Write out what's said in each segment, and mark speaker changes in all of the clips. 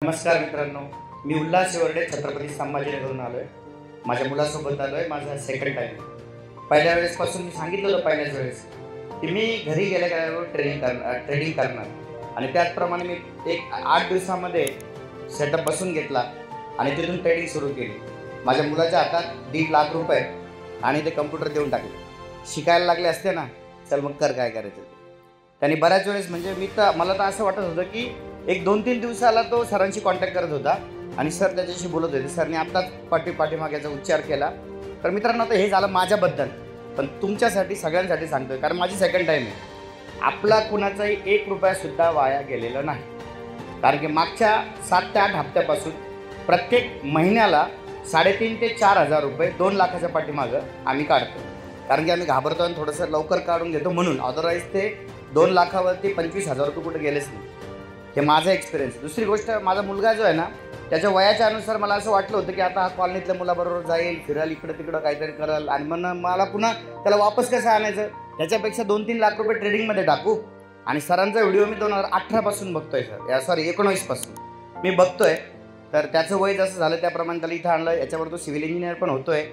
Speaker 1: नमस्कार मित्रांनो, मी उल्हास शिवर्डे छत्रपती संभाजीनगरहून आलोय. माझ्या मुलासोबत आलोय. माझा सेकंड टाइम. पहिल्या वेळेसपासून मी सांगितलं होतं पहिल्याच वेळेस की मी घरी गेल्यावर ट्रेडिंग करणार आणि त्याचप्रमाणे मी एक 8 दिवसामध्ये सेटअप बसून घेतला आणि तिथून ट्रेडिंग सुरू केली. माझ्या मुलाच्या हातात ₹1.5 लाख आणि ते कम्प्युटर देऊन टाकले. शिकायला लागले असते ना, चल मग कर काय करायचं. त्यांनी बऱ्याच वेळेस म्हणजे मला तर असं वाटत होतं की एक 2-3 दिवसाला तो सरांशी कॉन्टॅक्ट करत होता आणि सर त्याच्याशी बोलत होते. सरने आत्ताच पाठीमाग्याचा उच्चार केला. तर मित्रांनो, आता हे झालं माझ्याबद्दल, पण तुमच्यासाठी सगळ्यांसाठी सांगतोय, कारण माझी सेकंड टाईम आहे. आपला कुणाचाही ₹1 वाया गेलेला नाही. कारण की मागच्या 7 ते 8 हप्त्यापासून प्रत्येक महिन्याला ₹3,500 ते ₹4,000 2 लाखाच्या पाठीमागं आम्ही काढतो. कारण की आम्ही घाबरतो आणि थोडंसं लवकर काढून घेतो म्हणून. अदरवाईज ते 2 लाखावरती ₹25,000 कुठे गेलेच नाही. हे माझा एक्सपिरियन्स. दुसरी गोष्ट, माझा मुलगा जो आहे ना, त्याच्या वयाच्या अनुसार मला असं वाटलं होतं की आता हा कॉलनीतल्या मुलाबरोबर जाईल, फिरायला, इकडं तिकडं काहीतरी करेल आणि मग मला पुन्हा त्याला वापस कसं आणायचं. त्याच्यापेक्षा 2-3 लाख रुपये ट्रेडिंगमध्ये टाकू. आणि सरांचा व्हिडिओ मी 2018 पासून बघतोय. 19 पासून मी बघतोय. तर त्याचं वय जसं झालं त्याप्रमाणे त्याला इथं आणलं. याच्यावर तो सिव्हिल इंजिनियर पण होतोय.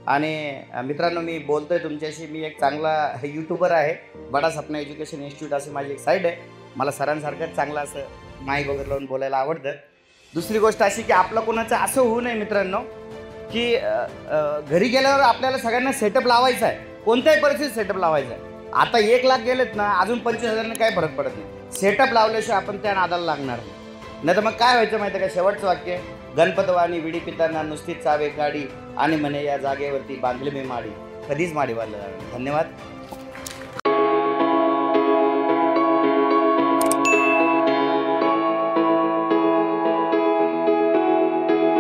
Speaker 1: आणि मित्रांनो, मी बोलतोय तुमच्याशी. मी एक चांगला यूट्यूबर आहे. बडा सपना एज्युकेशन इन्स्टिट्यूट अशी माझी एक साईड आहे. मला सरांसारखंच चांगलं असं माईक वगैरे लावून बोलायला आवडतं. दुसरी गोष्ट अशी की आपलं कोणाचं असं होऊ नये मित्रांनो की घरी गेल्यावर आपल्याला सगळ्यांना सेटअप लावायचा आहे. कोणत्याही परिस्थितीत सेटअप लावायचा आहे. आता 1 लाख गेलेत ना, अजून 25,000ने काही फरक पडत नाही. सेटअप लावल्याशिवाय आपण त्या नादाला लागणार नाही. तर मग काय व्हायचं माहिती आहे का? शेवटचं वाक्य, गणपतवाणी विडी पिताना नुसतीच चावे काढी आणि म्हणे या जागेवरती बांधली मी माडी, कधीच माडी बांधलं. धन्यवाद.